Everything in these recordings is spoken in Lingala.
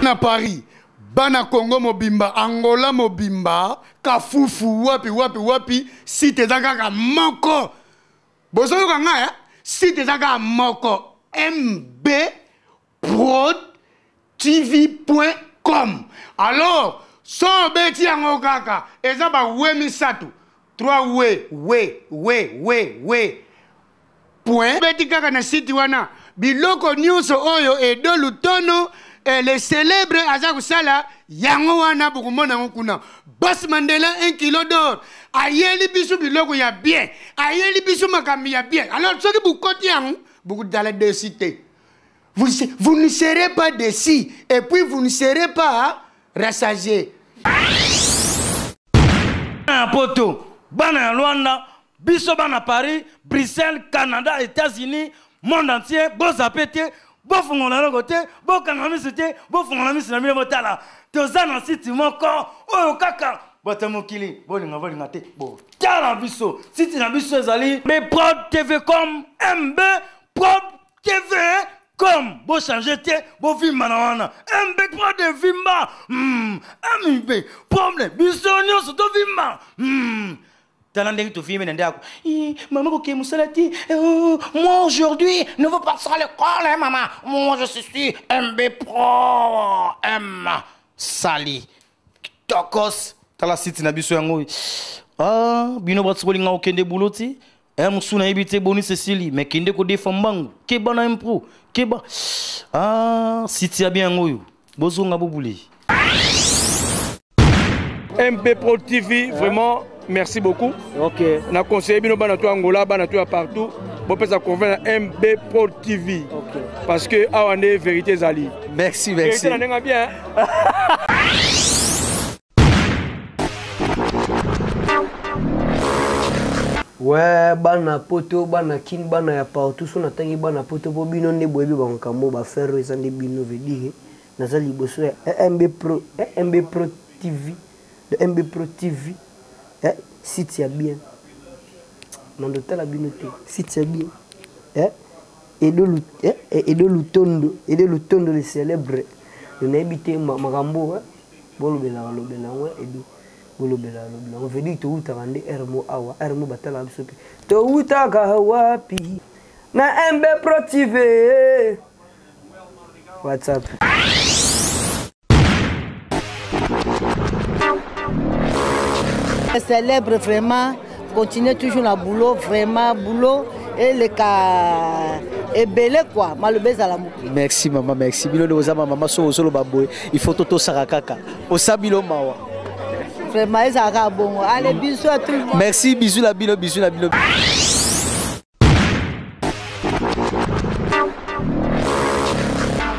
bana Paris, bana Congo mobimba, Angola mobimba, Kafufu wapi site ezaka moko. Bozo kanga ya site ezaka moko mbprod.tv.com. Alors, so beti yango kaka ezaba we misatu 3 we point beti kaka na site wana biloko news oyo edo lutono les célèbres aza kusala yango wana bukumona ngukuna Boss Mandela 1 kilo d'or ayeli bisu biloko ya bien ayeli bisu makambi ya bien. Alors soki bukoti yango buku dala de cité vous ne serez pas déçus et puis vous ne serez pas rassasiés. Poto bana Luanda biso bana Paris Bruxelles Canada États-Unis monde entier boss apété bo fongola na côté bo kangami c'était bo fongola mi sinamile motala toza na site moko oyo kaka batamokili bolinga te bo tala biso site na biso ezali MB TV.com MB Prod TV comme bo changer te bo vimba na wana MB Prod vimba MB problème biso nyonso to vimba Talandé to filmer n'endako maman ok musalati moi aujourd'hui ne veux pas à l'école hein maman moi je suis MB Pro M Sali Tokos tala site na biso yango bino batsolinga okende buloti musuna ibite boni Cécile mais kende ko defambangu ke bana impro ke ba site ya bien ngoyo bozonga bobuli MB Pro TV vraiment merci beaucoup. Ok. On a conseillé bien au Angola, à partout. Bon, peut ça convaincre MB Pro TV. Ok. Parce que on est vérité Zali. Merci. Vérité, on est bien. Ouais, bana poto, bana kin, bana ya partout. So na tangi bana poto, bo bino ne boyebi ba nkambo ba faire ezande bino veut nazali boso MB Pro TV, de MB Pro TV. Site ya bien. Non de telle abinoté. Site ya bien. Et de lutondo les célèbres. On a habité Marambo. Bolobela ouais et de bolobela. On veut dire to uta rande ermo awa. Ermo batala bisopi. To uta ka wapi. Na MB Pro TV. WhatsApp. Célèbre vraiment, continuez toujours le boulot, vraiment boulot et le cas est belé quoi, malobé à la mouki. Merci maman, merci. Bilo de maman solo baboy. Il faut toto sarakaka. Osabilo mawa. Vraiment ça va bon. Allez bisous à tout le monde. Merci, bisous la bilo.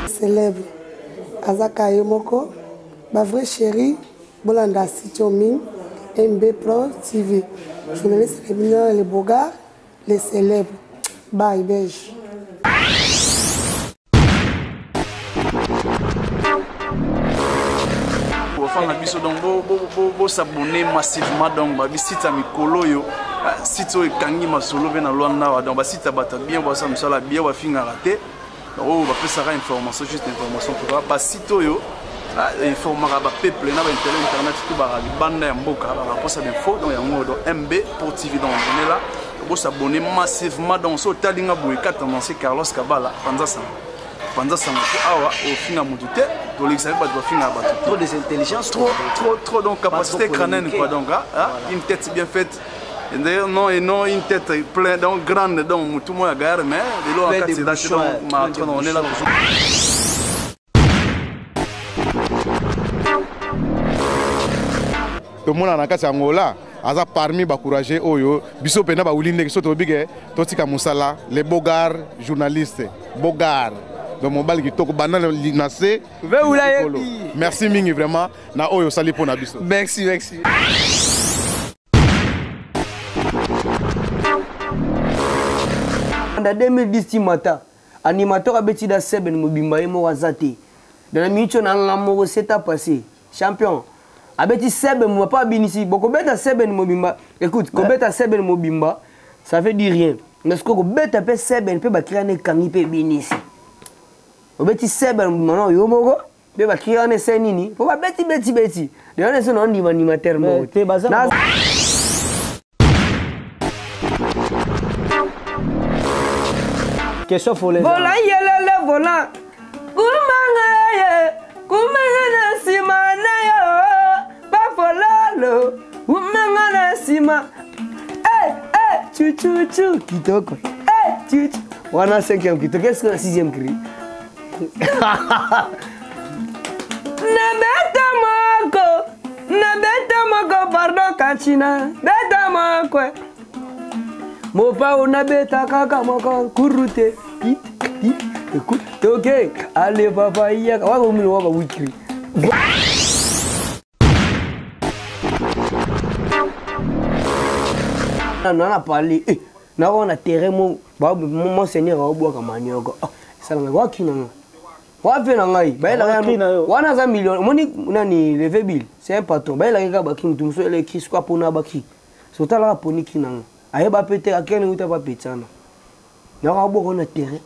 Célèbre Azaka Yomoko, ma vraie chérie, Bolanda Sichoming. MB Pro TV. Journaliste féminin, les beaux gars, les célèbres. Bye, beige. Vous s'abonner massivement donc ba site à mikolo yo site o kangi masolo be na Luanda donc ba site bata bien ba ça msala bien ba finga raté donc ba pesa information juste information pour ba site yo informara ba peuple na ba internet tout ba bande ya mboka ba posa d'info donc ya ngodo MB Pro TV donc on est là vous s'abonner massivement donc so talinga boy tendance Carlos Kabala pendant ça awa au finga mutute to l'examen ba do finga ba trop des intelligences trop donc capacité crânienne quoi donc une tête bien faite et d'ailleurs non une tête pleine donc grande donc tout le monde gare mais de l'eau en c'est donc on est là tout le monde en a qu'à Angola, a parmi les courageux oyo, biso pena ba ulinde qui sont au big, totika musala, les bogards journalistes, bogards. Donc mon bal qui toko banane linacé. Merci mingi vraiment na oyo sali pour na biso. Merci. En 2010 matin, animateur a bêti da seben mobimba mo wazati. Dans la minute on a l'amour c'est passé. Champion. Abeti sebe mo pas binisi boko beta sebe mobimba écoute ko beta sebe mobimba ça veut dire rien mais ce que ko beta pe sebe pe ba créer ne kangi pe binisi obeti sebe mo yo moko Be ba ki on essaie nini. Faut pas beti. De on essaie non ni animateur mo. Te bazar. Question faut les. Vola yelele vola. Kumanga na sima na yo. Ba volalo. Kumanga na sima. Chu kitoko. Chu. Wana 5e kitoko. Qu'est-ce que la 6e cri? Na beta moko pardon kachina. Beta moko. Mopa una beta kaka moko kurute. Écoute, ok, allez papa, il y a wikri. On a parlé, on a terré mon seigneur au bois comme manioc. Ça n'a pas qui n'a pas fait l'angaï. On a un million, Monique, on a ni levé bill, c'est un patron. Ben la gars qui nous fait les qui soit pour n'abaki. Surtout là pour ni qui n'a. Aïe ba péter à quel ou t'as pas pété ça. N'a pas beaucoup de terrain.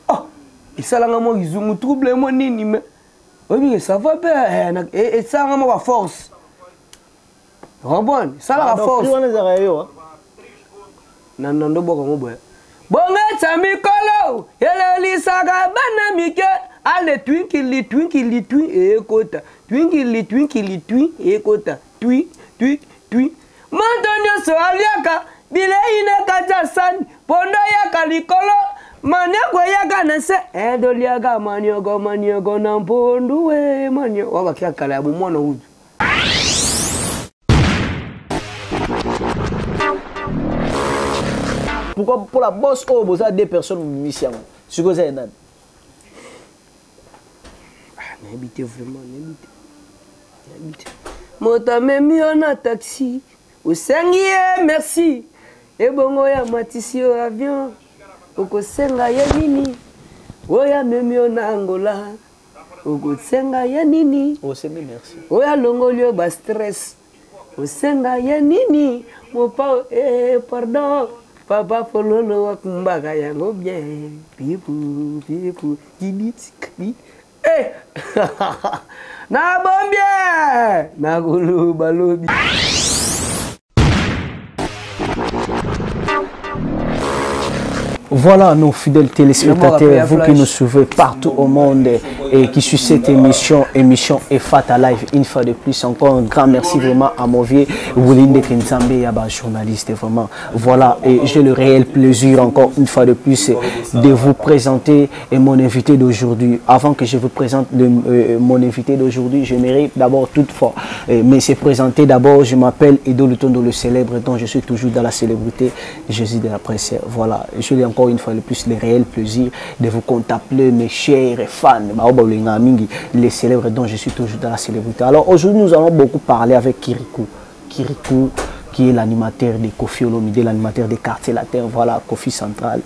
Et ça là moi ils ont trouble moi nini mais oui ça va bien et ça là moi force Robon ça la force non ndo boko mo boy bonga tami kolo ele lisaga bana mike ale twinkili ekota twinkili ekota twi mandonyo so aliaka bile ine kaja san pondo ya kalikolo Maniago yaga nase edoliaga maniogo na mpondu we manio waba kia kala abu mwana hudu. Pourquoi pour la bosse oh vous avez deux personnes mission. Ce que c'est nan. N'habite vraiment n'habite. Mota memi on a taxi. Au sengie merci. Et bongo ya matisio avion. Ukosenga ya nini? Oya memio na Angola. Ukosenga ya nini? Osenga merci. Oya longolio ba stress. Usenga ya nini? Mopa pardon. Papa fololo wa kumbaga yango bien. Pipu. Kibit. Na bombie. Na gulu balobi. Voilà nos fidèles téléspectateurs, vous qui nous suivez partout au monde et qui suivent cette émission EFATA Live. Une fois de plus, encore un grand merci vraiment à Movier, Woulinde Kinzambe et à journaliste vraiment. Voilà, et j'ai le réel plaisir encore une fois de plus de vous présenter mon invité d'aujourd'hui. Avant que je vous présente mon invité d'aujourd'hui, je mérite d'abord toutefois, mais c'est présenté d'abord, je m'appelle Edo Lutondo le célèbre, dont je suis toujours dans la célébrité, Jésus de la presse. Voilà, je l'ai encore une fois le plus le réel plaisir de vous contempler mes chers fans, les célèbres dont je suis toujours dans la célébrité. Alors aujourd'hui nous allons beaucoup parler avec Kirikou. Kirikou qui est l'animateur de Kofi Olomide, l'animateur des quartiers latins, voilà, Kofi Central,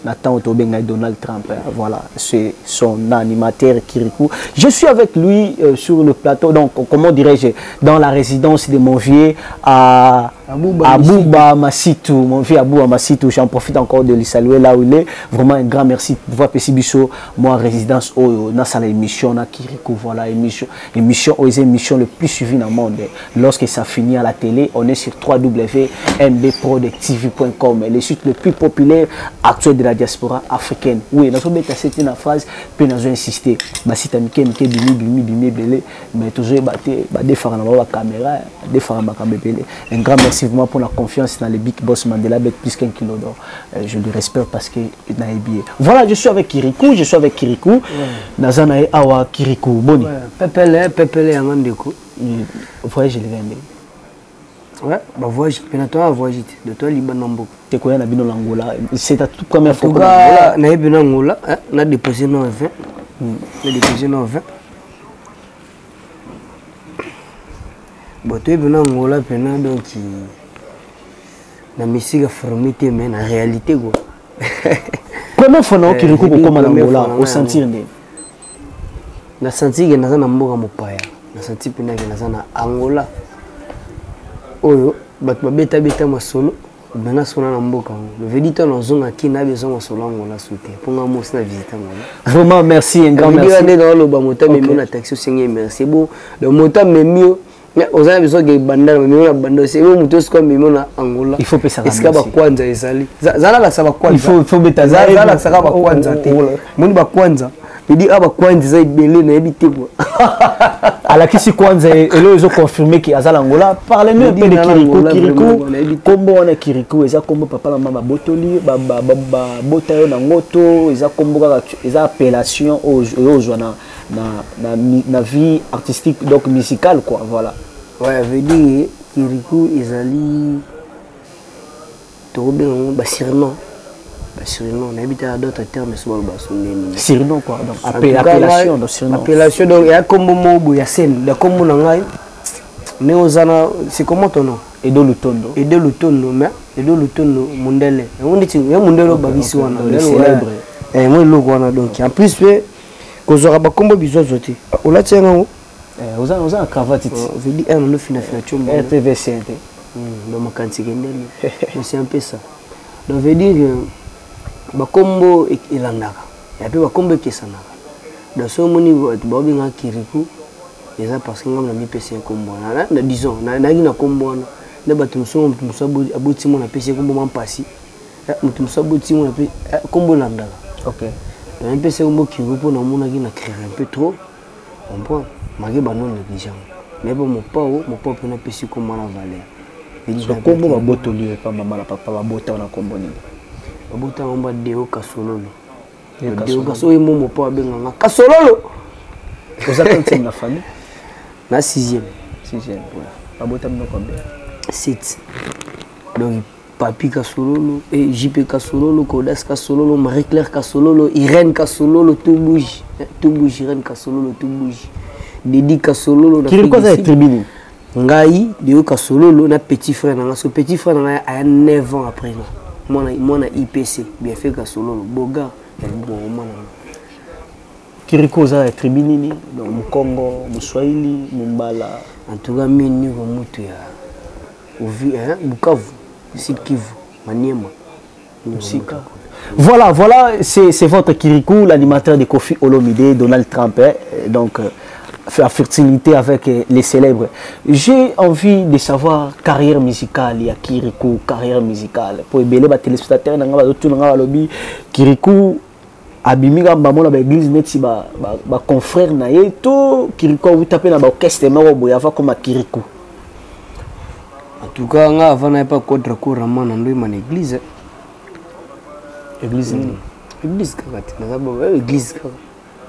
Nathan Otobenga et Donald Trump, voilà, c'est son animateur Kirikou. Je suis avec lui sur le plateau, donc comment dirais-je, dans la résidence de Movier à Abouba Massitou, mon vieux Abouba Massitou, j'en profite encore de lui saluer là où il est. Vraiment un grand merci pour voir Pessibiso, moi résidence au dans l'émission na Kirikou, voilà émission le plus suivi dans le monde. Lorsque ça finit à la télé, on est sur www.mbprodtv.com, le site le plus populaire actuel de la diaspora africaine. Oui, nous avons cette une phrase, puis nous avons insisté. Si tu as bimi belé, mais toujours des fois la caméra, des fois la caméra. Un grand merci vraiment pour la confiance dans le Big Boss Mandela avec plus qu'un kilo d'or. Je le respecte parce qu'il n'a pas bien. Voilà, je suis avec Kirikou. Nazana et Awa Kirikou. Boni. Pepele Yangandeko. Voyage le vendé. Ouais, bah voyage. Penato voyage. De toi Libanambo. Tu connais la bino l'Angola. C'est ta toute première fois. Na bino Angola. Na déposé non 20. Na déposé non 20. Bon, tu es venu en Angola, donc la musique a formé, mais la réalité. Première fois que tu recoupes comme en Angola, au sentir de. Na senti que naza na mboka mopaya. Na senti que naza na Angola. Oyo, bat babeta masolo, maintenant sona na mboka le veut dire ton zonga qui n'a besoin de solango la souté pour nga mo sina visiter ngona Vraiment merci, un grand merci. Merci dans le bamota mais mon taxi c'est merci bon le mota mais mieux aux avez besoin de bandana mais on a bandana c'est bon muto comme mais on a Angola Il faut pesa. est-ce que ba kwanza ezali zala la saba kwanza Il faut beta zala la saba kwanza te moni ba kwanza il aba kwanza za ibele na ebite quoi ala kisi kwanza elo ezo confirmer que azala Angola parlez-nous un peu de Kirikou kombo wana Kirikou eza kombo papa na mama botoli ba botayo na ngoto eza kombo kaka eza appellation aux na vie artistique donc musicale quoi voilà. Ouais, veut dire Kirikou ezali to bien ba surnom. Surnom, on habite à d'autres termes, mais souvent surnom quoi, donc appellation, donc surnom. Appellation, donc il y a comme mot, il y a scène, il y a comme mon anglais. Mais c'est comment ton nom? Edo Lutondo. Edo Lutondo, mais Edo Lutondo, Mundele. On dit, il y a Mundele Babisi wana, le célèbre. Et moi le wana donc. En plus, que vous aurez pas comme besoin de sauter. On l'a tient en haut. Vous avez un cravate. Je dis, on a fini à faire RTVC. Dans ma quantité, c'est un peu ça. Donc veut dire bakombo elandaka ya pe bakombo ekesanaka dans ce moni babi nga Kirikou eza parce que ngam na mipesi kombo na disons na ngina kombo na bato muso aboti mona pesi kombo mampasi mutu muso aboti mona pe kombo landaka OK na mipesi kombo Kirikou na mona ki na créer un peu trop on prend magi banon négligent mais bon mon pao pe na pesi kombo na valeur kombo babotoli pa mama la papa babota na kombo ni Babuta ngomba Deo Kasololo. Deo Kasololo momo po abenganga Kasololo. Vous attendez la famille? Na 6e. 6e. Babuta mno combien? 7. Donc Papi Kasololo et JP Kasololo, Kodas Kasololo, Marie-Claire Kasololo, Irène Kasololo, tout bouge. Tout bouge, Irène Kasololo, tout bouge. Didi Kasololo. Qui quoi ça tribune? Ngai Deo Kasololo na petit frère na so petit frère na a 9 ans après moi. Mon IPC, bien fait qu'à solo, Boga, et bon, Kirikou za tribunini, donc mu Congo, mu Swahili, Mumbala. En tout cas, mini au mutu ya, au vi, Bukavu, Sud Kivu, Maniema, Musika. Voilà, c'est votre Kirikou, l'animateur de Kofi Olomide, Donald Trump, donc. La fertilité avec les célèbres. J'ai envie de savoir carrière musicale, il y a Kirikou, carrière musicale. Pour les téléspectateurs, Kirikou, Abimiga Bamona, l'église, neti ba confrère na yeto, Kirikou, vous tapez dans l'orchestre, mais vous avez comme Kirikou. En tout cas, on n'a pas contre couramment dans l'église. Église. Église, église.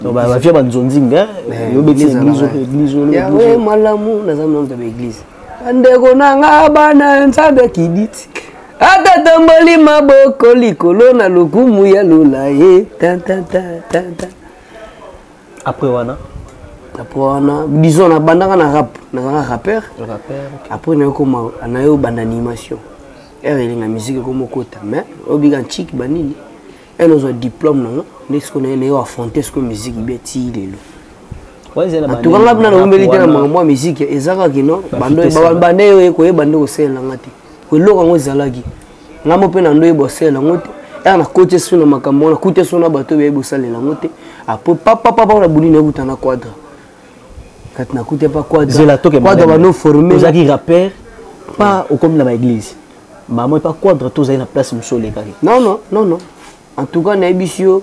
Donc bah via banzonzinga yo beti église ouais malamu na zamu na église ndeko nanga bana nsabe kiditi ata tomboli maboko likolo na lukumu ya lulaye tan après wana disons na bandanga na rap na rappeur après na koma na yo banda animation elinga musique comme kota mais obiga chic banini et nos diplômes non n'est-ce qu'on a affronté ce que musique beti lelo en tout cas ngabna na umeli tena mwa musique ezaka kino bando bande ko bande ko sela ngati ko loka ngozalaki ngamo pe na ndo ebo sela ngote na côté suna makambo na côté suna bato be ebo salela ngote après papa na buni na butana quadre kat na côté pas quadre quadre ba no formé vous avez rappeur pas au comme dans l'église maman pas quadre tous na place musole kaki non en tout cas na ebisio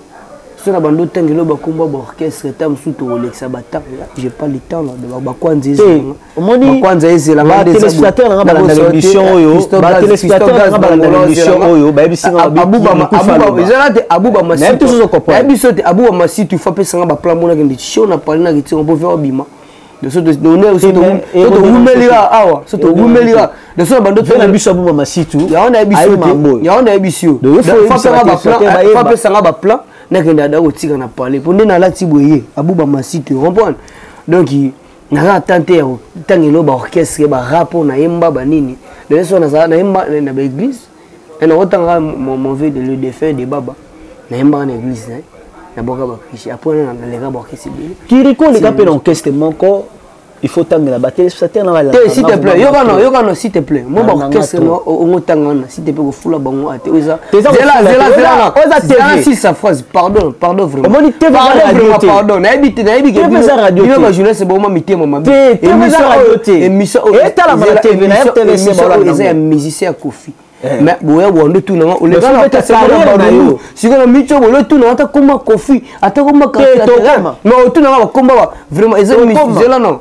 sona bando tengelo bakomba ba orchestre tam suto Alexa Bata j'ai pas le temps là de ba kwanza ezela ba téléspectateur na ba l'émission oyo ba téléspectateur na ba l'émission oyo ba ebisinga abuba masitu abuba masitu faut pesa ba plan mona kende show na parler na kiti on peut faire bima de ce donner aussi to wumelira awa so to wumelira de so bando na biso abuba masitu ya on a ebisio faut pesa ba plan na kende da otika na parler pour ndena la tiboye abuba masitu comprendre donc na tenter tangelo ba orchestre ba rap na yemba ba nini de so na yemba na ba église et na otanga mon veut de le défunt de baba na yemba na église na boka ba krishi après na lega ba orchestre Kirikou le kapé l'orchestre manko il faut tanga la batterie spectateur na la s'il te plaît yokano s'il te plaît moi orchestre no on tanga s'il te plaît ko fula bango ate oza zela si sa phrase pardon vraiment pardon na habite radio il va journée c'est bon ma mitema ma émission et ta la TV na RTV c'est bon les musiciens Kofi mais boya bondo tout non le gars na carrière si ko micho bolo tout non ata komba Kofi ata komba carrière mais tout non komba vraiment les musiciens là non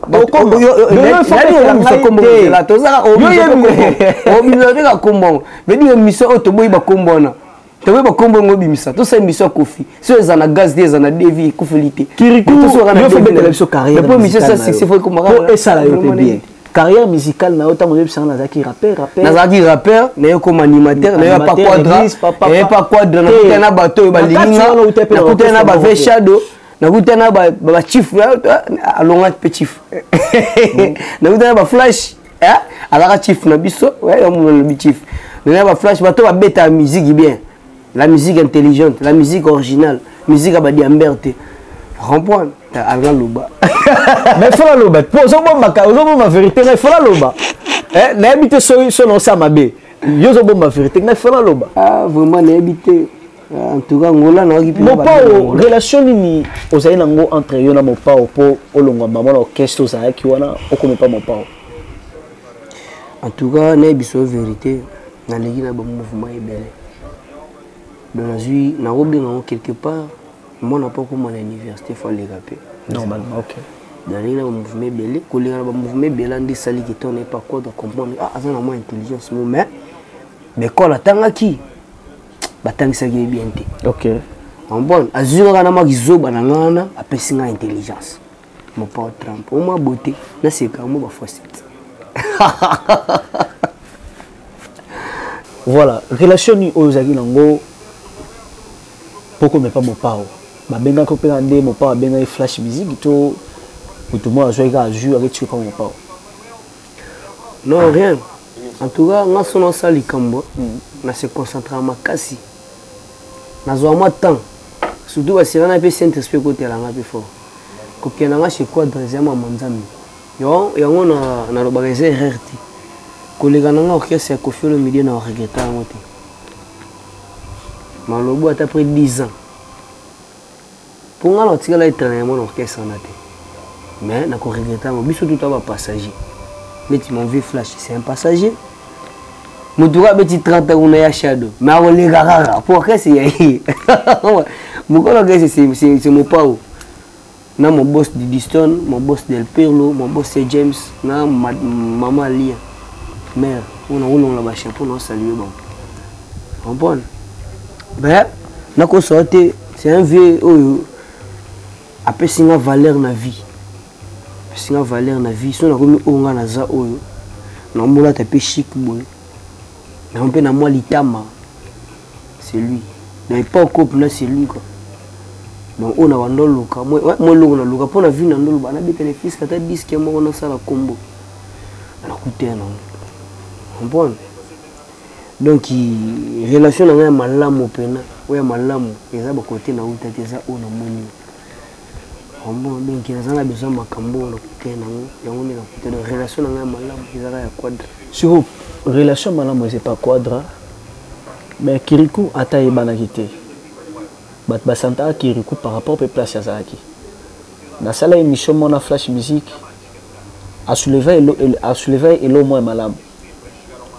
carrière musicale na autant mon ça nazaki rappeur na comme animateur na pas quadra na bateau ba linga na ba ve shadow na kutana ba chief alonga pe chief na kutana ba flash alaka chief na biso ouais mon chief na ba flash bato ba beta musique bien la musique intelligente la musique originale musique ba diamberte comprendre alga loba mais faut la loba pour ça ma vérité mais faut la loba na habite so non ça mabe yo zo bon ma vérité mais faut la loba vraiment na habite en tout cas ngola na ki mon pao relation ni ozali nango entre yo na mon pao po olonga maman orchestre ozali ki wana okome pas mon pao en tout cas na biso vérité na legi na ba mouvement ebele donc nazui na robinga quelque part moi n'a pas comme à l'université faut les rapper normalement OK dans les mouvements belé coller dans mouvement belé ndi sali qui tourne pas quoi de comprendre ça na moins intelligence mais quand la tanga qui batangisa ki bien té OK en bon azura na makizo banangana apesinga intelligence mon pas Trump au ma beauté na c'est comme ba facette voilà relation ni ozaki nango pourquoi mais pas mon pao ma benga ko pena nde mon pao benga flash music to tout moi jouer à jeu avec tu pas mon pao non rien en tout cas nga sono sali kambo na se concentrer makasi na zo ma temps surtout ba sirana pe saint esprit côté la nga pe fort ko kena nga chez quoi deuxième manzami yo yango na lo bagese RRT ko le gana nga orchestre ko faire le milieu na regretta ngote malobo ata après 10 ans pour nga na tika la éternellement orchestre na te mais na ko regretta mo biso tout aba passager mais tu m'en veux flash c'est un passager mutuka beti 30 ans na ya shadow mais on les garara pour que c'est yé mon collègue c'est mon pao na mon boss Didiston mon boss Del Perlo mon boss c'est James na maman Lia mère on a la bâche pour nous saluer bon comprendre ben na ko sorti c'est un vieux après singa valeur na vie singa valeur na vie so na komi onga na za oyo na mbola tapé chic boy na on peut na moi litama c'est lui na pas couple na c'est lui quoi donc on a wandoluka moi longo na luka pona vie na ndolo bana bete les fils kata disque mo na sala combo na kuté na comprendre donc relation na malamu pena oya malamu eza ba côté na utati eza ona moni bon donc il y a besoin makambo na kuté na yango na côté de relation na malamu eza ya quadre sur relation malamu c'est pas quadre mais Kirikou ata yebana kité bat basanta Kirikou par rapport au place yazaki na sala émission mona flash musique a soulever et le moins malamu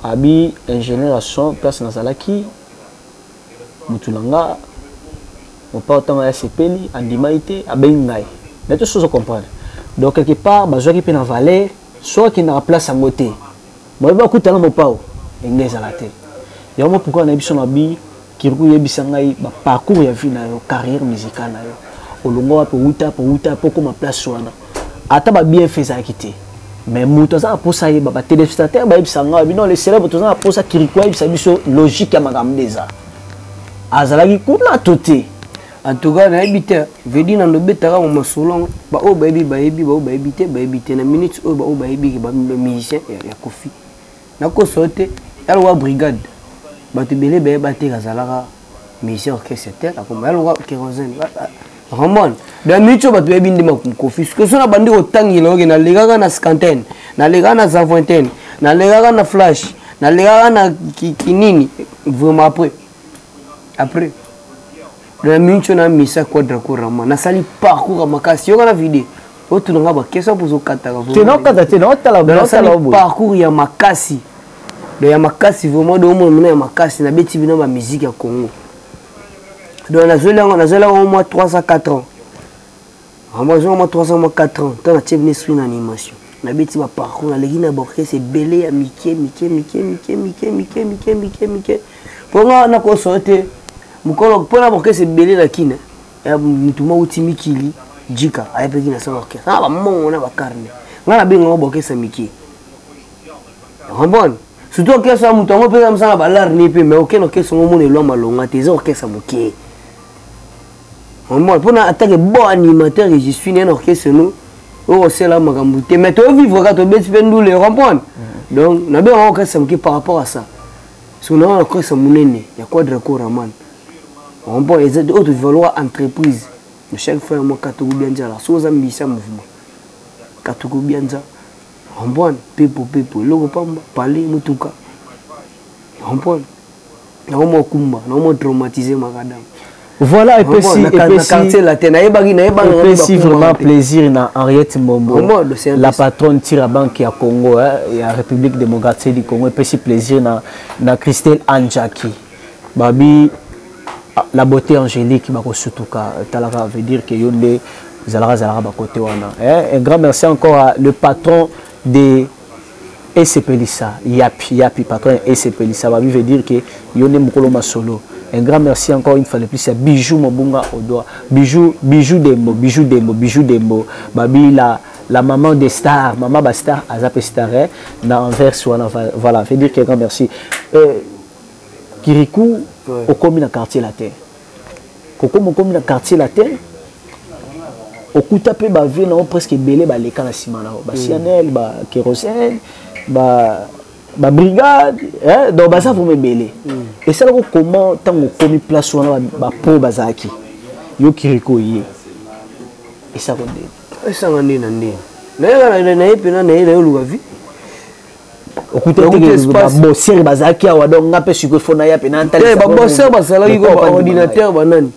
abi ingénieur à son place na salaki mutulanga on pas autant à sepeli andimaité abengai mais tout chose comprendre donc quelque part bazwa ki pe na valet soit qui na place à côté moi ba kutana mo pao inglés à la tête ya mo pourquoi na biso na bi Kirikou yebisanga ba parcours ya vie na yo carrière musicale na yo olongo po uta po comme place wana ata ba bien fait ça quitter mais muto za pour ça ba téléspectateur ba bisanga bi non les célèbres to za pour ça Kirikou bisa biso logique ya makambo deza azalaki kuna toté en tout cas na habité vedi na ndobetaka mo masolon ba o ba ebite na minutes o ba o ba ebi ba musicien ya Kofi na ko sauter alwa brigade ba te belé ba te kazalaka musicien orchestre comme alwa kérosène Ramon da micho ba tuebi ndima kofi que sona bandi otangi loge na legaka na scanten na legaka na zafontaine na legaka na flash na legaka na kinini vraiment après da micho na misa quadra ko Ramon na sali parcours makasi yo kana vidéo otu nga ba question pour zo kataka parcours ya makasi de ya makasi vraiment de monde ya makasi na beti bino ba musique ya Congo. Donc on a au moins 304 ans. On a au moins 304 ans. Tant que tu es en animation. On a bêti ma parcours. On a l'église à c'est belé à Mickey. Pour moi, on a consulté. Pour la c'est belé la kine. Et tout le monde Mickey Jika. Aïe petit na son orchestre. Ah bah mon on a carne. On a bien on a c'est Mickey. Bon. Surtout que ça mouton on peut comme ça la l'art n'est pas mais aucun orchestre on est loin malonga tes orchestres Mickey. Pour attaquer bon animateur et je suis un orchestre nous au c'est là magambouté mais toi vivre quand tu bêtes nous les comprendre donc on a bien un orchestre qui par rapport à ça si on a un orchestre monene il y a quoi de recours Raman on peut les autres valoir entreprise de chaque fois moi Katoukou Bianza la chose ambition mouvement Katoukou Bianza on peut people logo pamba parler mutuka on peut na on kumba na on traumatiser magadam. Voilà, et puis si vraiment plaisir na Henriette Mbombo, la patronne Tiraban qui est à Congo, et à République démocratique du Congo, et puis si plaisir na Christelle Anjaki, babi la beauté angélique, bako sutuka, talaka veut dire que yonde zalara ba côté wana. Un grand merci encore à le patron de SCP Lissa, Yapi patron SCP Lissa, babi veut dire que yonde mukolo masolo. Un grand merci encore une fois de plus à Bijou Mobunga au doigt. Bijou Dembo. Babi la maman des stars, maman Bastar, Azap Star, na Anvers, voilà, fait dire qu'un grand merci. Kirikou, au commun dans quartier latin. Koko mon commun dans quartier latin. Au coup tapé ba vie non presque belé ba les cas la simana, ba Cianel, ba kérosène, ba brigade donc ça vous me belé et ça comment tant on commis place on ba po bazaki yo kiriko yé et ça on ça on est na epena na ile lu vie okuté ba bosser bazaki wa donc ngapé siko fona ya pena ntali ba bosser bazalaki ko ordinateur banani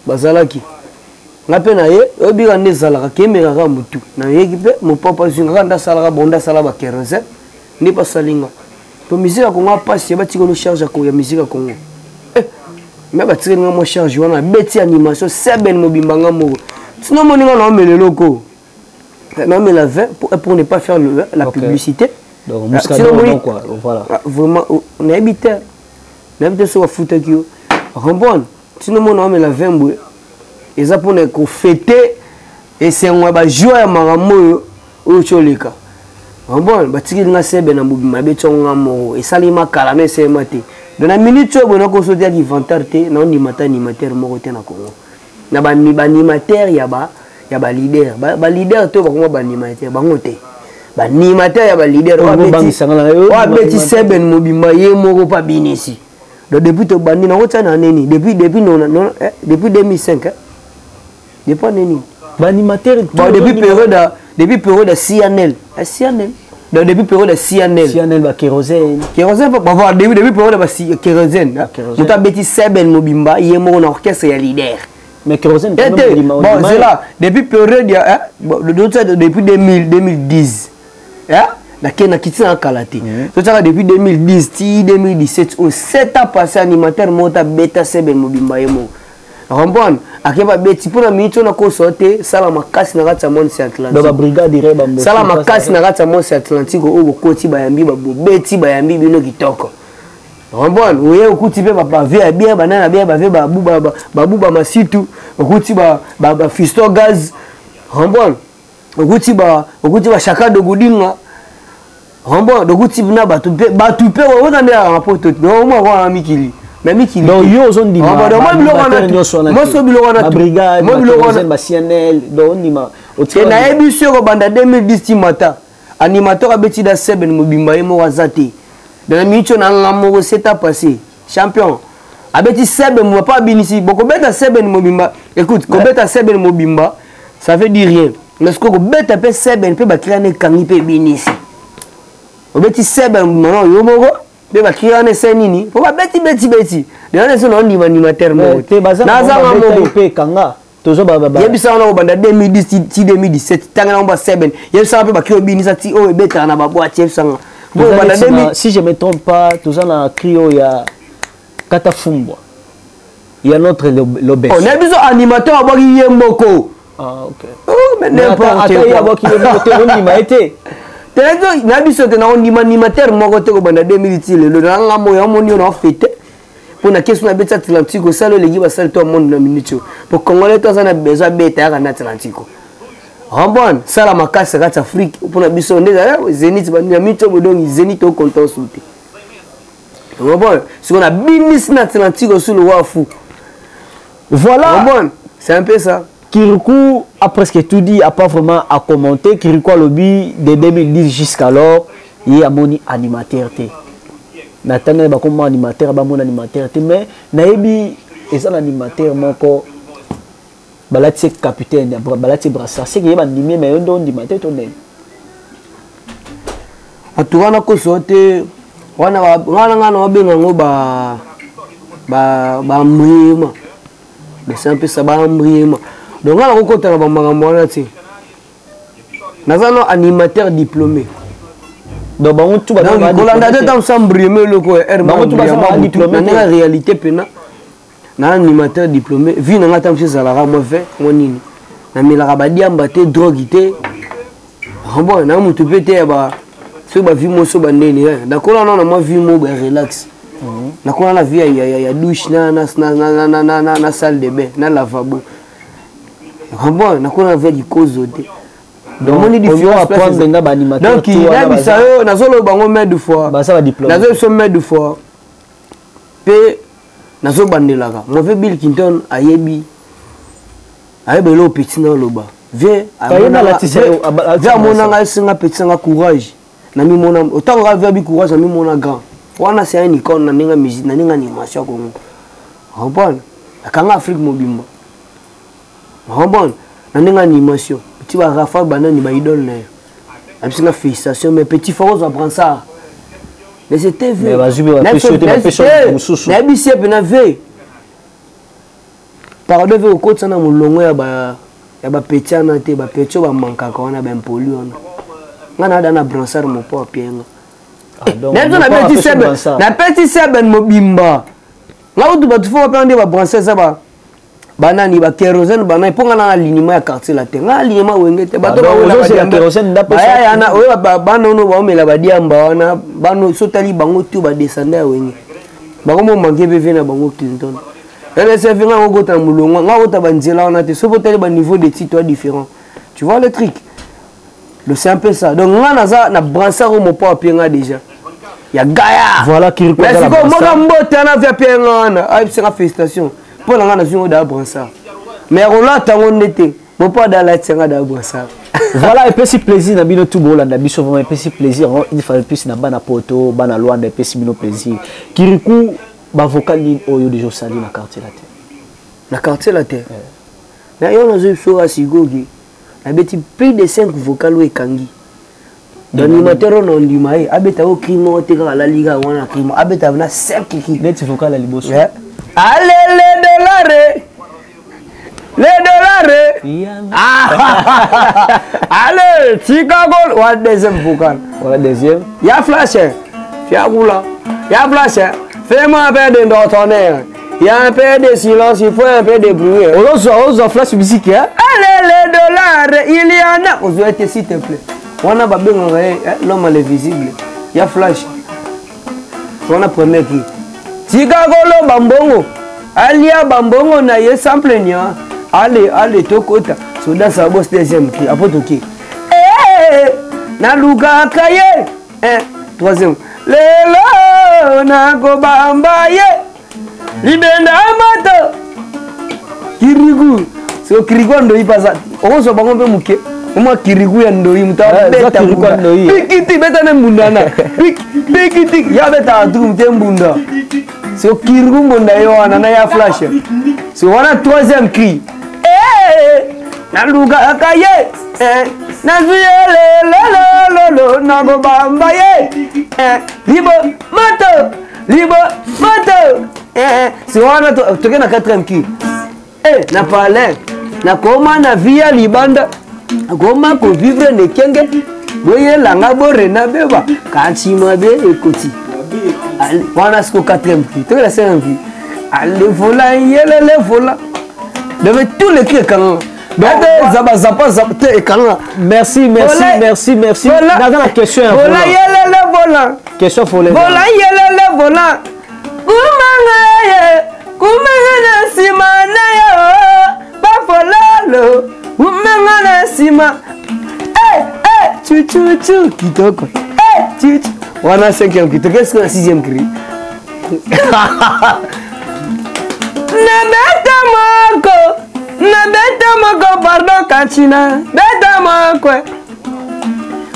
bazalaki ngapé na ye obika ndezalaka kemeka mutu na yekipe mo papa zinga nda salaka bonda sala ba kerosène ni pas salinga. Pour musique à Congo, pas si tu as charge à Congo, musique à Congo. Mais tu as une charge, on a bêti animation, c'est ben mobimanga mo. Sinon, on a mis le logo. On a la 20 pour ne pas faire la publicité. Donc, quoi, voilà. Vraiment, on a habité. On a habité sur la foot qui Rambon. Sinon, on a mis la 20 et ça pour nous fêter et c'est un joueur à Maramo au Cholika. Bon, batiki nga sebe na mobima betonga mo et salima kala mais c'est maté. Dans la minute où on a consulté à l'inventaire na animateur mo te na Congo. Na ba animateur ya ba leader. Ba leader to ba ko ba animateur ba ngote. Ba animateur ya ba leader wa beti sebe mobima ye mo pa binisi. Donc depuis to bandi na wota na neni depuis non depuis 2005 depuis neni. Ba animateur depuis période de CNL. Donc depuis période de CNL. CNL va kérosène. Kérosène va voir depuis période de kérosène. Nous avons bêti Seben Mobimba, il y a mon orchestre et leader. Mais kérosène bon c'est là depuis période depuis 2010. La Kenya a quitté en Kalati. Depuis 2010, 2017, on 7 ans passé animateur monta bêta Seben Mobimba et mo. Rambon, akeba beti pour la minute on a consulté sala makasi na kati monde c'est Atlantique. Donc la brigade dirait ba sala makasi na kati monde c'est Atlantique o koti ba yambi ba beti ba yambi bino kitoko. Rambon, oye okuti pe ba vie bien banana bien ba vie ba buba masitu, okuti ba fisto gaz. Rambon, okuti ba chaka de godinga. Rambon, okuti bina ba tu pe o na ndela na poto. Donc moi wa mikili. Donc yo zone di ma brigade ma CNL donc on ma et na émission ko banda 2010 timata animateur abeti da Seben Mobimba e mo wazati dans la minute na ngamo s'est passé champion abeti sebe mo pas binisi boko beta sebe ni mobimba écoute ko beta sebe ni mobimba ça veut dire rien mais ce que ko beta pe sebe pe ba kirane kangi pe binisi obeti sebe mo yo moko pe ba kirane senini po ba beti de on est non animateur mo te bazana mo pe kanga tozo baba yebisa on banda 2010 2017 tanga on ba sebe yebisa pe ba kiro binisa ti o beta na ba boîte yebisa si je me trompe pas tozo na krio ya Katafumbwa. Il y a notre l'obès. On a besoin d'animateur à voir qui est moko. Ah, ok. Oh, mais n'importe quoi. Il y a qui est moko, on y été. T'as dit, n'a besoin d'un animateur moko te ko banda 2010 le ranga mo ya moni on a fêté. Pour na question na beta Atlantique ça le ligi ba sal to monde na minute. Pour congolais to ça na besoin beta ya na Atlantique. Rambon, ça la makase rat Afrique pour na biso ndeza Zenit ba na mito bodongi Zenit au content souté. Si on a binis Atlantique sur le Wafou. Voilà. C'est un peu ça. Kirikou a presque tout dit, a pas vraiment à commenter. Kirikou a lobby de 2010 jusqu'alors, il y a mon animateur. Nathan est comme animateur, mon animateur. Mais Naebi est un animateur, mon corps. Balati capitaine, balati brassard. C'est qu'il y a un animé, mais on donne animateur. En tout cas, on a consulté. Wana wabenga ngo ba mbrima mais c'est un peu ça ba mbrima donc on a kokota na ba makambo wana ti nazano animateur diplômé donc bango tu ba kolanda de tam sambrime loko erma diplômé na réalité pena na animateur diplômé vi na ngata mse salara mo fait monini na milaka ba diamba te drogue te bon na mutu pete ba so ba vie mo so ba ndeni d'accord non moi vie mo ba relax na kona la vie ya douche na salle de bain na lavabo bon na kona vie di cause de donc on dit différence apprendre nga ba animateur donc il a bisa yo na solo bango maître de fois ba ça va diplôme na zo so maître de fois pe na zo bandelaka mo fait Bill Clinton ayebi lo petit na loba vie a mona nga singa petit nga courage na mi mona autant grave bi courage na mi mona grand wana c'est un icône na ninga musique na ninga animation ko bon akanga Afrique mobimba bon na ninga animation petit ba Rafa banani ba idole na absinga félicitation mais petit Farouz apprend ça mais c'était vrai mais na bisi pe na ve par de ve ko tsana molongo ya ba petit na te ba petit ba manka ko na ba impoli ona ngana dana bransard mo po pienga na petit sebe mobimba nga utu batu fo pa ba bransard ça ba banani ba kérosène banani ponga na alignement ya quartier la te nga alignement wenge te bato ba wela kérosène nda pesa ya na oyo ba no ba omela ba diamba wana bano sotali bango tu ba descendre wenge bango mo manke beve na bango Clinton elle se vinga ngo ta mulonga nga ota ba nzela wana te so poteli ba niveau de titre différent tu vois le truc. C'est un peu ça. Donc, on a un brassard au mot pienga déjà. Il y a Gaïa. Voilà qui reconnaît la brassard. Mais c'est une félicitation. Pour la nation de brassard. Mais on l'a tant été. Mon pas dans la tienne de brassard. Voilà, un petit plaisir. N'a bien tout beau là. N'a bien souvent un petit plaisir. Il fallait plus n'a pas na poto, ba na loin de petit plaisir. Kirikou, ba vocal ligne au yo de jour sali na quartier la terre. Na quartier la terre. Mais on a eu sur Asigogi. Abeti plus de 5 vocales ou kangi. L'animateur on dit maï abeta au crime au teka la liga wana crime abeta na 5 qui net vocal à liboso. Allez les dollars. Allez Chicago wa deuxième vocal. Voilà deuxième. Ya flash. Fiagoula. Ya flash. Fais-moi un peu de tonnerre. Il y a un peu de silence, il faut un peu de bruit. On a flash musique. Allez les dollars, il y en a. On doit être s'il te plaît. On a babé l'homme invisible. Il y a flash. On a premier qui. Chicago lo bambongo. Alia bambongo na ye sample nya. Allez tokota. Soda sa boss deuxième qui. Apoto qui. Na luka kaye. Troisième. Lelo na go bamba ye. Libenda amato Kirigu so Kirigu ndo ipaza oso bango mpe muke Oma Kirigu ya ndo imta beta mbunda Pikiti beta ne mbunda na Pikiti ya beta atu mte mbunda c'est au Kirumbo d'ailleurs, on a un flash. C'est voilà troisième cri. Naluga akaye. Nazuele nago bambaye. Libo moto. C'est voilà toke na quatrième cri. Na parler. Na koma na via libanda. Goma ko vivre ne kenge. Boye langa bore na beba. Kanchima be ekoti. Voilà ce qu'au quatrième cri. Tu la cinquième cri. Allez vola, yelele vola. Devant tous les cris quand merci. Dans la question vola yelele vola. Question folle. Vola yelele vola. Kumanga simana yo. Ba vola lo. Kumanga sima. Chu kitoko. Chu. On a cinquième cri. Qu'est-ce qu'on a sixième cri? Nabeta moko, pardon, Kachina. Beta moko.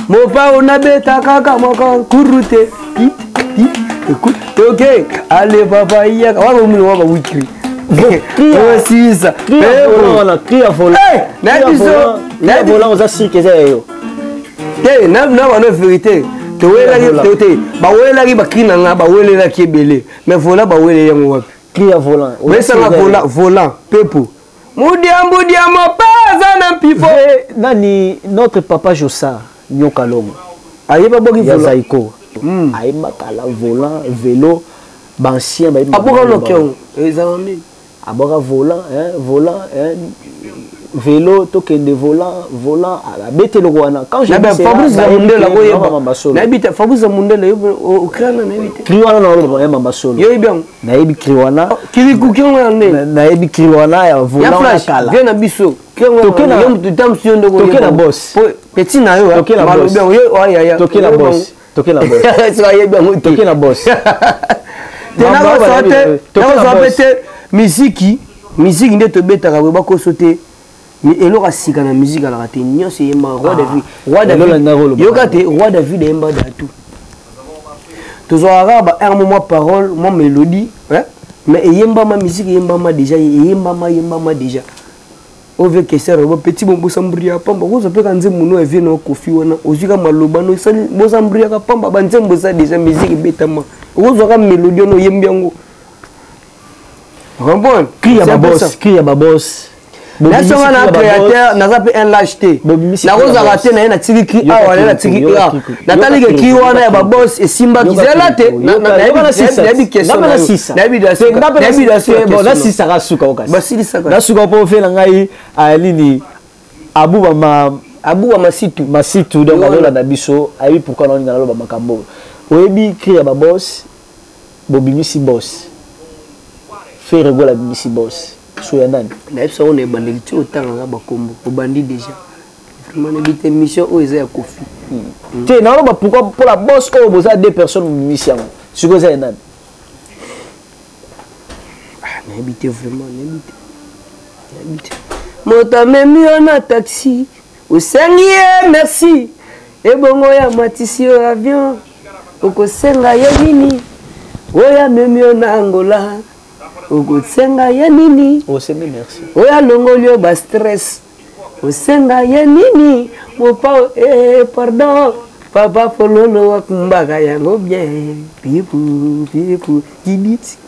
Mopa on nabeta kaka moko, kurute. Écoute, ok. Allez, papa, hier, on va me voir wikri. Aussi ça. Crie à volant. Crie volant, on a si que c'est yo. Non, on a vérité. Tu vois la qui ba krina nga ba wele la qui belé mais vola ba wele yango wapi crie à volant mais ça la volant pepo mudiambo pas na pifo nani notre papa Jossa nyoka longo ayeba boki volant zaiko ayeba kala volant vélo bancien ba aboka lokyo ezamni aboka volant vélo tokende volant à la bête le wana quand je dis Fabrice Mundela na Fabrice Mundela au Ukraine na bite kriwana na lo ba mamba solo yo bien na yebi kriwana kili kukiona na yebi kriwana ya volant ya kala vient na biso tokena tokena boss petit na yo tokena boss yo tokena boss so ye bien tokena boss tena bete musique nde to betaka ba ko sauter mais elle aura si quand la musique à la raté nyo c'est yemba roi David yemba da tout toujours arabe un moment parole mon mélodie hein mais yemba ma musique yemba ma déjà on veut que ça robo petit bon bosambria pamba ko zape kan nzemu no evie no kofi wana ozika maloba no sali bosambria ka pamba ba nzembo ça déjà musique betama ko zoka mélodie no yembiango Rambon crie à babos là c'est un créateur n'a pas un lâcheté la rose a raté na tiki ki a na tiki a natali ke ki wana ya ba boss et simba ki zela te na bi question na bi bon si ça rasuka okasi ba si ça na suka po fe na ngai alini abuba masitu donc balola na biso ayi pourquoi non ngala ba makambo oyebi cri ya ba boss bobimisi boss faire regola bimisi boss soya nani na ça on est bandeli tu autant nga bakombo obandi déjà vraiment bité mission o eza ya kofi te na roba pourquoi pour la boss o boza deux personnes mission siko za nani na bité vraiment na bité mota memi na taxi osengie merci e bongo ya matisi o avion okosenga ya nini oya memi na Angola okosenga ya nini oseme merci oya longolio ba stress osenga ya nini mopa pardon papa fololo wakumbaka yango bien pipu kiditi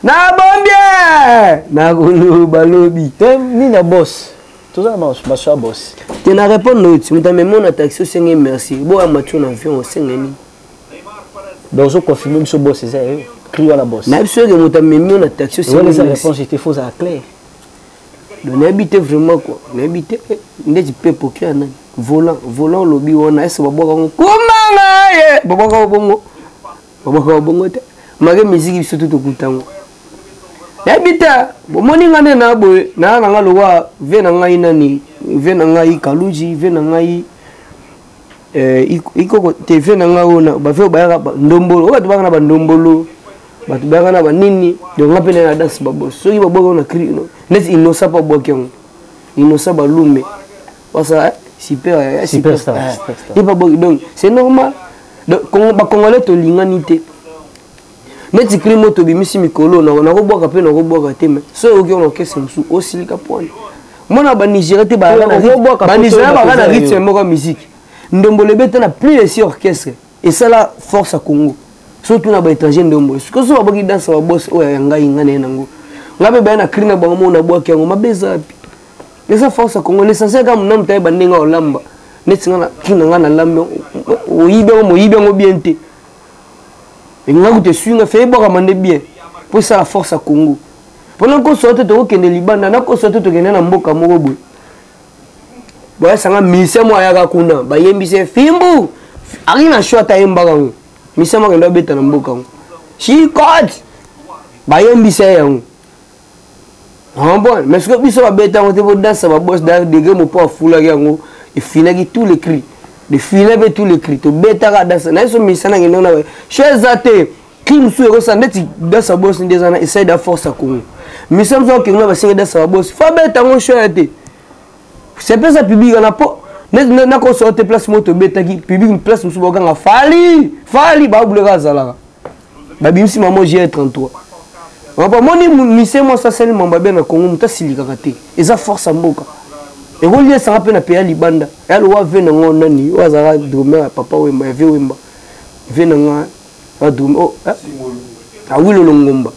na bombie na gulu balobi ni na boss tout ça ma boss tu na répondre no tu me même na taxi osenga merci bo amatu na avion osenga ni donc je confirme ce boss c'est ça crie à la boss na biso que muta memi na taxi c'est les réponses étaient fausses à clair donc n'habite vraiment quoi n'habite ndeti pe pokia na volant lobi wana est baboka komanga ye baboka bongo te mage musique surtout to kutango n'habite bomoni ngane na boy na nga lowa ve na ngai nani ve na ngai kaluji ve na ngai iko TV na nga ona ba fe ba ndombolo o ba bana ba ndombolo ba bana na ba nini do ngapele na dance babo so yi babo na cri no net inosa pa bokengo inosa ba lume wasa superstar et pas donc c'est normal donc ba congolais to linganité neti cri moto bimisi mikolo na ko boka pe na ko boka te mais so oki on orchestre musu osilika point mona ba Nigeria te ba Nigeria ba na rythme moko musique ndombolo beta na plus de 6 orchestres et ça la force à Congo surtout na ba étranger ndombolo ko so ba boki danse ba boss o ya ngai ngane nango ngabe ba na cri na bango mona boka yango mabeza mais ça force à Congo l'essentiel comme nam tay ba ndinga olamba neti ngana kina ngana lambe o yibe ngo bien te et nous te suivons fait bien pour ça la force à Congo pendant qu'on sortait de Kenya Libanda na ko sortait to Kenya na mboka moko boy boy sanga mise mo ya kuna ba yembise fimbu ari na shota yemba kango mise mo kendo beta na mboka ngo she caught ba yembise yango bon mais ce que biso ba beta ngo te bo dansa ba boss da de game pour fula yango et finaki tous les cris de filer avec tous les cris to beta ka dansa na so misana ngeno na chez ate kim su ero sa neti dansa boss ndeza na essaye da force à Congo misam so ke ngaba singa dansa boss fa beta ngo choete c'est pas ça public na po na ko sorte place moto beta ki public place musu boka nga fali ba bule zala ba bimsi mamo G33 on va moni misemo sa sel mamba be na Congo mutasilika kate eza force à mboka et vous liez ça rappelle na pays libanda elle wa vena ngona ni wa za drummer papa wemba ya wemba vena nga wa drum oh a wilo longomba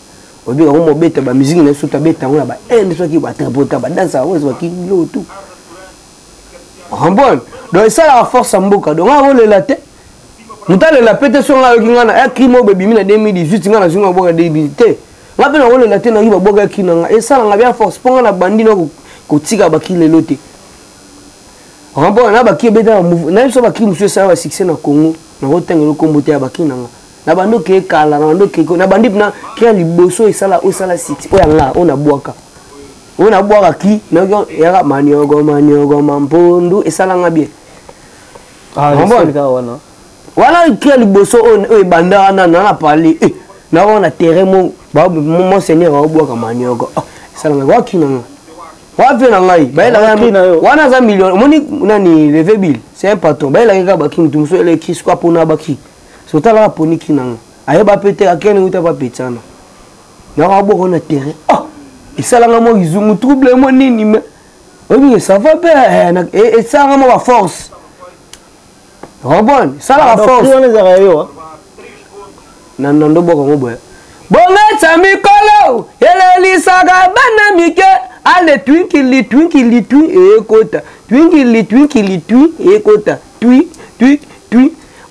obi ko mo beta ba musique na suta beta ngona ba ende so ki ba trapota ba dansa wa zo ki lo tout bon donc ça la force mboka donc on le laté mutale la pete so nga ki ngana e krimo bebi mina 2018 ngana zinga boka débilité ngabe na le laté na ki ba boka ki na et ça nga bien force ponga na bandi no ko tika ba ki le loté Rambo na ba ki beta na so ba ki musu sa ba succès na Congo na ko tengelo kombote ya ba ki na bando ke kala na bando ke na bandi na ki liboso esala six o ya nga ona bwaka ki na ya maniogo mampondu esala nga bien wana wala ki liboso o banda na parler na on a terrain mon seigneur o bwaka maniogo esala nga wa ki na wapi na ngai wana za million moni nani levé bill c'est un patron ba la ka ba ki mutu so ele ki kwa pona ba ki so tala poni ki nanga aye ba pete akene uta ba petana na ba bo na terrain et ça la mo izungu trouble mo nini mais oui ça va bien et ça nga mo ba force bon ça la force on les arayo nan ndo boko mo boya bonga mikolo ele lisaga bana mike ale twinkili ekota twinkili ekota twi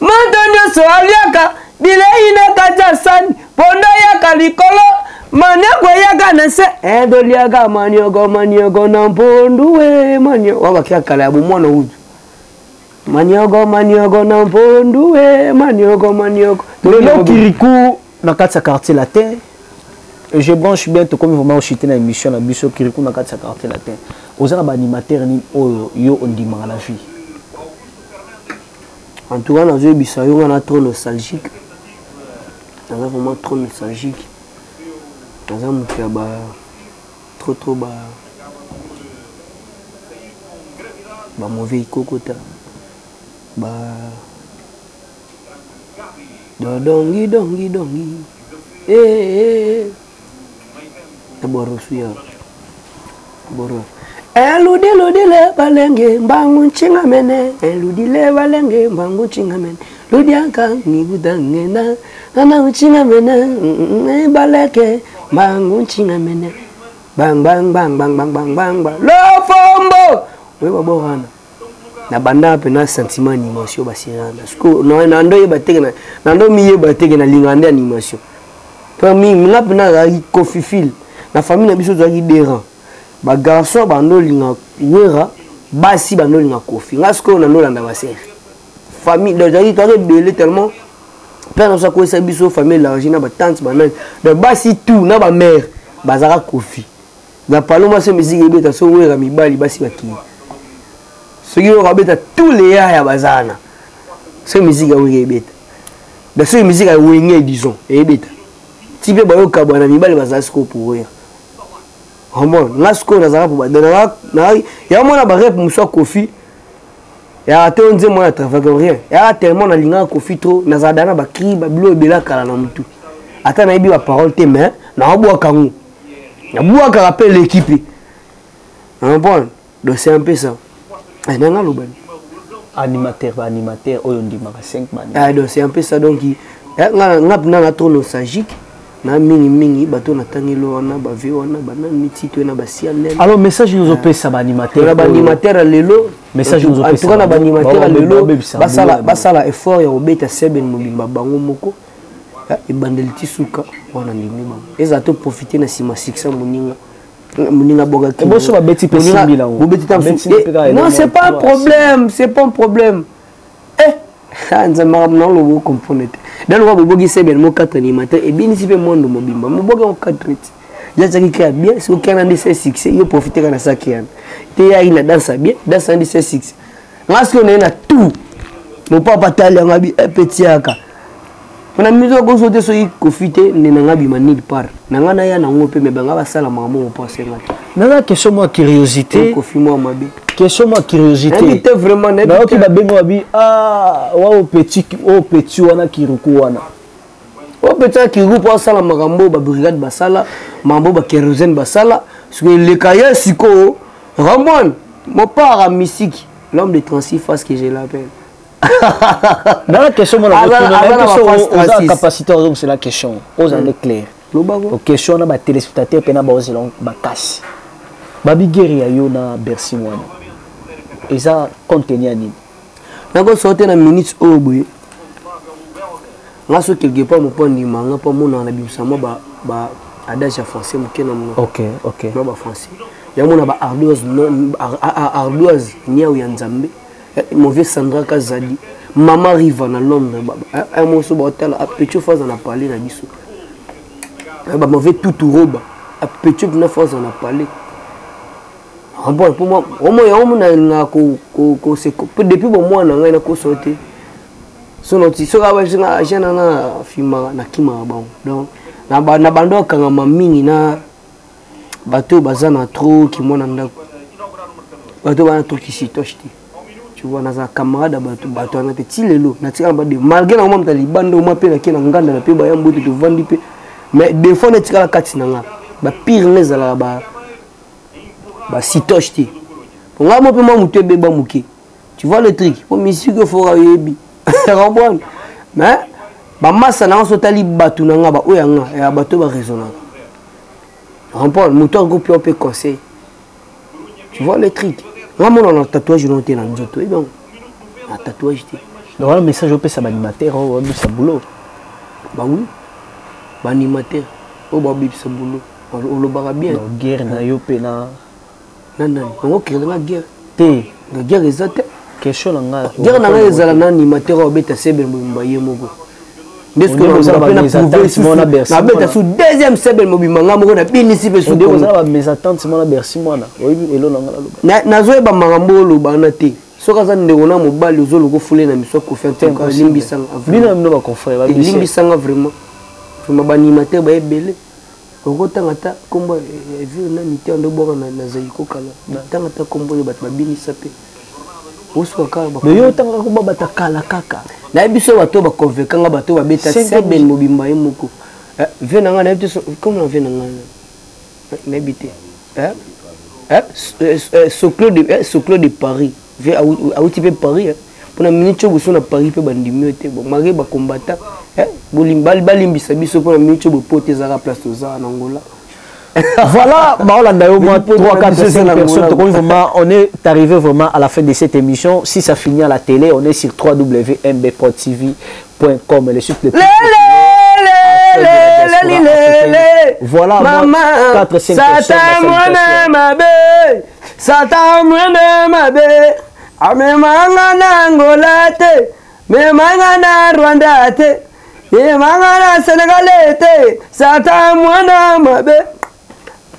mandonyo so aliaka bile ina kaja san pondo yaka likolo manyago yaka na se edoliaga maniogo na mpondu we manyo wabakia kala bu mwana udu maniogo na mpondu we maniogo le kiriku na katsa quartier latin. Je branche bien tout comme vraiment chuter dans l'émission na biso Kirikou na katsa quartier latin. Aux animateurs ni yo on dit la vie. En tout cas, nous on a trop nostalgique. On a vraiment trop nostalgique. On a trop mauvais kokota. Dongi. Boro suya. Boro. Eludile balenge mbangu chingamene. Eludile balenge mbangu chingamene. Ludianka ni budangena. Ana chingamene. Baleke mbangu chingamene. Bang. Lo fombo. Wewe bwana. Na banda pena sentiment animation basirana. Sko na ndo yebateke na ndo miye bateke na lingande animation. Parmi nga pena la kofifil. Na famille na biso zaki deran. Ba garçon bando linga wera basi bando linga kofi. Nga sko na nolanda basere. Famille de zaki tore belé tellement père na ko sa biso famille la regina ba tante banan. De basi tout na ba mère bazara kofi. Na paloma se musique ebeta so wera mibali basi baki. Ce qui est rabeta tous les ya bazana. C'est musique à webeta. De ce musique à wengé disons ebeta. Ti be bayo kabana mibali bazasko pour rien. Bon, ngasko na zara pour ba na ya mona ba rep muso kofi. Ya te onze mona travailler rien. Ya tellement na linga kofi trop na zadana ba kri ba bilo ebela kala na mutu. ata na yebi ba parole te mais na boa kangu na boa ka rappel l'équipe bon donc c'est un peu ça nanga lobani animateur oyo ndimaka 5 bani donc c'est un peu ça donc nga trop nostalgique na mingi bato na tangelo wana ba vie wana bana mitito na ba sianel alors message nous opesa ba animateur lelo message nous opesa en tout cas na ba animateur lelo basala effort ya obeta seben mobimba bango moko e bandeli tisuka wana ndimi ba eza to profiter na sima 600 moninga boga ki boso ba beti pe 6000 là non c'est pas un problème nza marabu na lo comprendre dans le bogi seben mo 4 animateur et bien ici pe monde mobimba mo boga en 4 ya tsaki ka bien si aucun andi c'est succès yo profiter kana ça kian te ya ina danse bien danse andi c'est succès parce qu'on est na tout mo papa tali ngabi petit aka on a mis au gozo de so ikofite ne ngabi manil par nanga ya na ngope me banga ba sala mamo po senga nanga question moi curiosité confirme mabi question moi curiosité était vraiment net na ki ba bengo abi wa petit wana kiruku wana o petit kiruku po sala makambo ba brigade basala mambo ba kérosène basala parce que le kaya siko Ramon mon père musique l'homme de 36 faces que je l'appelle dans la question moi la capacité donc c'est la question aux en clair lo question na ba téléspectateur pena ba ozelon ba kasi babi guerre ya yo na Bercy mwana eza contenir nini nako sortir na minutes au bout ngaso quelque part mo poni manga pa mona na bimsamo ba adage français mo kena mo OK ba français ya mona ba ardoise niaou ya nzambe mauvais Sandra Kazadi maman riva na Londres un morceau ba hôtel a petit fois on a parlé na biso ba mauvais tout roba a petit na fois on a parlé bon pour moi au moins on na ko c'est depuis bon mois na ngai na ko sauter sono ti so ga ba jana na fima na kima ba donc na bando kanga mingi na bateau bazana trop ki mona ndako bateau bana to ki sitoshti tu vois na za camarade bateau na petit lelo na tika ba de malgré na mama tali bando ma pe na kina nganda na pe ba yambo to vandi pe mais des fois na tika la kati na nga ba pire les ala ba sitoshti pour nga mo pe ma muté be ba muké tu vois le truc pour musique il faut yebi comprendre mais ba massa na so tali batu na nga ba oyanga ya bateau ba raisonnable comprendre moteur groupe peut conseil tu vois le truc moi mon a tatouage non te na nzoto et donc un tatouage te donc le message au pesa animateur au bisa boulot bah oui ba animateur au ba bisa boulot on le bara bien guerre na yo pe na non on ok la guerre te la guerre exacte question nga guerre na ezala na animateur au beta sebe mbaye moko est-ce que nous avons prouvé sous deuxième sebe mobimanga moko na binisi pe sous mes attentes mon Bercy mwana oyibi elo na zo ba makambo lo bana te soka za ndeko na mobali ozolo ko fule na miso ko faire tempo limbisanga bino no ba confrère ba limbisanga vraiment ba animateur ba ebele oko tanga ta kombo vu na mité ndo boka na zaiko kala tanga ta kombo yo bat ba binisa pe oso ka ba yo tanga ko ba ta kala kaka na biso bato ba convaincre bato ba beta seben mobimba yemoko vena nga na biso comment on vient nga na bité Soclo de Paris ve a outi pe Paris pour na minute bo so na Paris pe bandimi te bon mari ba combattant bolimbal balimbisa biso pour na minute bo pote za place za na Angola. Voilà, au moins 3, 4, 5 personnes. Vraiment, on est arrivé vraiment à la fin de cette émission. Si ça finit à la télé, on est sur www.mbprotv.com. Et le site de voilà, maman, 4, 5 personnes. Satan, ma bé, ame mangana Angolate, me mangana Rwandate, me mangana Sénégalete, Satan, ma bé.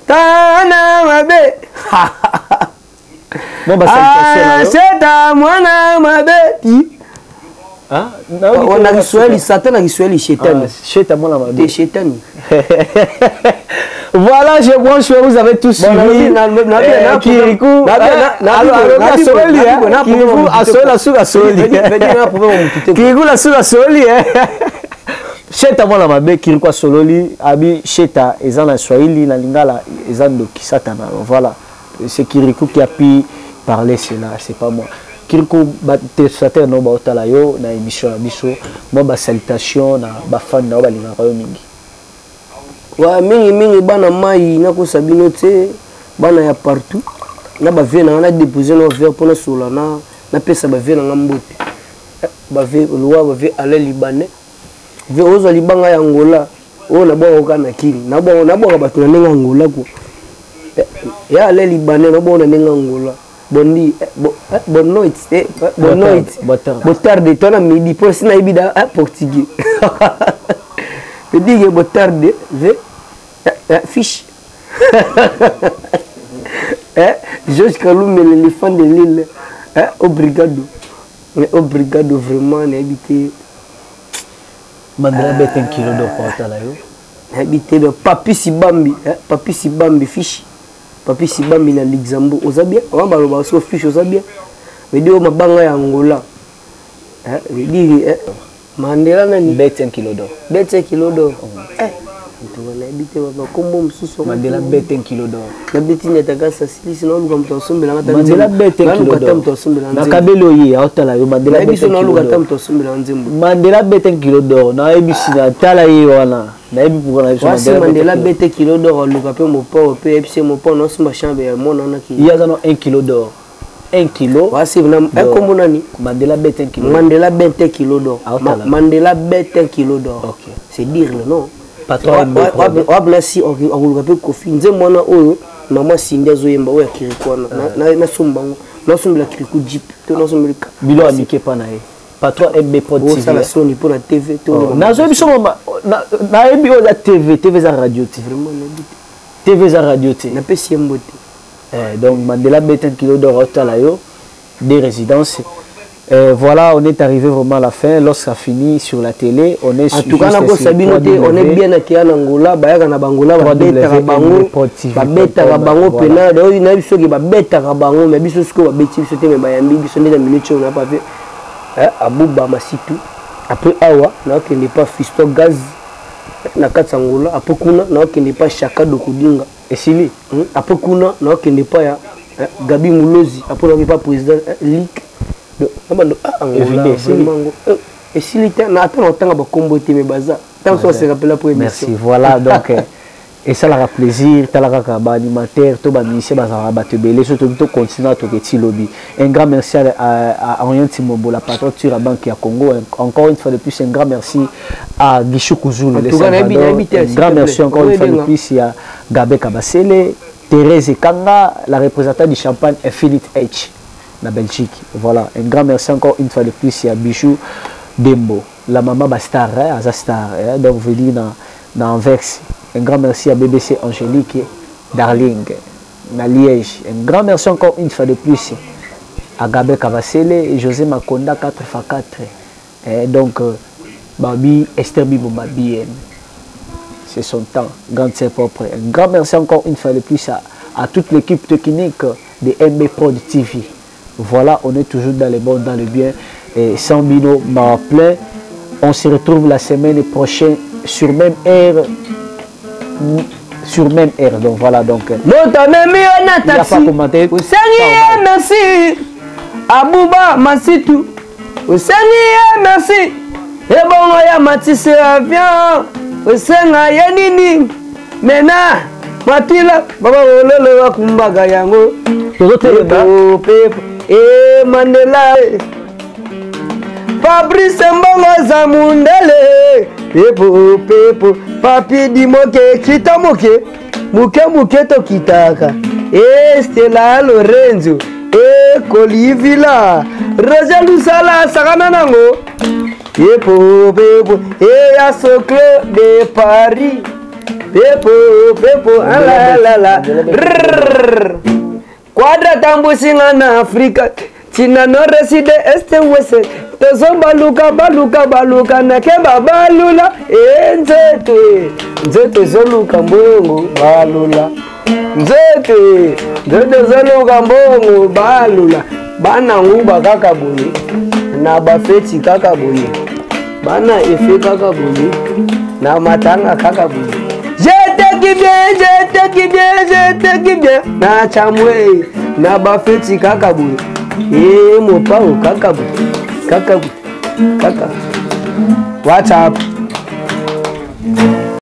Tana mabe. Bon bah c'est à moi mabe. Hein? On a Kiswahili Satan, Kiswahili Shétan. Shétan moi la mabe. Shétan. Voilà, vous avez tous suivi. Kirikou. Sheta mwana mabe kirikwa sololi abi sheta eza na Swahili na lingala eza ndo kisatana. Voilà, c'est Kirikou qui a pu parler cela, c'est pas moi. Kirikou téléspectateur no ba otala yo na émission na biso, moi ba salutation na ba fan na ba lingaka yo mingi. Wa mingi bana mai na ko sabino te bana ya partout. Na ba vena na déposer no verre pour na sola na pesa ba vena ngambote. Ba ve loi ba ve ale libanais. Ve ozo libanga ya Angola o na bo ka na kini na bo ba to na Angola ko ya ale libanais na bo na Angola bondi bon noite bon tarde tona midi pour sina ibida portugais te digue bon tarde ve fiche Georges Kalum l'éléphant de l'île obrigado vraiment na habité Mandela bête 1 kilo de porta là yo. Habité de Papi Sibambi fiche. Papi Sibambi na Luxembourg. Ozabia, on va le so fiche ozabia. Mais dio mabanga ya Angola. Je dis Mandela na ni bête 1 kilo d'or. Bête 1 kilo d'or. Tu vas habiter ba kombo msusu. Mandela bête 1 kilo d'or. La bête ni atakasa sisi na luka mtosombe na ngata. Mandela bête 1 kilo d'or. Na kabelo yi aotala yo Mandela bête 1 kilo d'or. Na luka mtosombe na nzembo. Mandela bête 1 kilo d'or. Na ebisi na tala yi wana. Na ebi pour na Mandela bête 1 kilo d'or luka pe mo po pe ebisi mo po no suma chambe ya mona na ki. Il y a 1 kilo d'or. 1 kilo. Wasi na kombo nani? Mandela bête 1 kilo. Mandela bête 1 kilo d'or. Mandela bête 1 kilo d'or. OK. C'est dire le nom. Patron si on peut kofi nze mwana oyo mama Cindy zoyemba oyo kirikwana na sombango na sombela kiriku jeep to na sombela bilo amike pa na ye patron MB Prod TV ça la soni pour la TV to na zo biso na ebi o la TV za radio te vraiment TV za radio te na pesi mbote donc Mandela bête 1 kilo d'or otala yo des résidences. Voilà, on est arrivé vraiment à la fin. Lorsqu'on finit sur la télé, on est en tout cas, on est bien à Angola, Bayaka na Bangola, Babeta Bango, Babeta Bango, Pena, d'ailleurs, il y a des choses qui Babeta Bango, mais bis ce que Babeti, c'était mes Bayambi, bis on est dans minute, on n'a pas fait. Abouba Masitu, après Awa, n'a qu'il n'est pas Fisto Gaz, na Katsangola, après Kuna, n'a qu'il n'est pas Chaka de Kudinga, et Sili, après Kuna, n'a qu'il n'est pas Gabi Moulozi, après on n'est pas président Lick. Et si l'été n'a pas longtemps à combattre mes bazars, tant qu'on se rappelle la première. Merci, voilà donc et ça leur plaisir, talaka animateur, tout banissé bazar battre belé, surtout tout continue à tout petit lobby. Un grand merci à Orient Timombo, la patronne de la banque à Congo. Encore une fois de plus, un grand merci à Guichou Kouzoul, un grand merci encore une fois de plus à Gabé Kabasele, Thérèse Kanga, la représentante du champagne Infinite H. La Belgique. Voilà, un grand merci encore une fois de plus à Bijou Dembo, la maman Bastar, Azastar, donc vous dites dans Anvers. Un grand merci à BBC Angélique, Darling, à Liège. Un grand merci encore une fois de plus à Gabé Kavasele et José Makonda 4x4. Donc, Babi Esther Bibo Babien, c'est son temps, grande c'est propre. Un grand merci encore une fois de plus à toute l'équipe technique de MB Prod TV. Voilà, on est toujours dans le bon, dans le bien. Et Sambino m'a appelé. On se retrouve la semaine prochaine sur même air. Sur même air. Donc voilà, donc. Il n'y a pas commenté. Merci. Abouba Masitu. Merci. Et bon, ya matisse avion. Osenga yanini. Mena. Matila. Baba ololo kumbaga yango. Et Mandela Fabrice Mbongo Zamundele Pepo Papi Dimoke Kita Muke to Kitaka Stella Lorenzo Colivila Roger Lusala Sagana Nango Pepo Asocle de Paris Pepo la Quadra tambusinga na Afrika China no reside este wese Tozo baluka na keba balula Nzete zoluka mbongo balula Nzete zoluka mbongo balula Bana nguba kaka boye Na bafeti kaka boye bana efe kaka boye na matanga kaka boye. Je te kiffe bien, je te kiffe bien, je te kiffe bien. Na chamwe na bafeti kaka boye. Mon pao kaka boye. Kaka boye. Kaka. WhatsApp.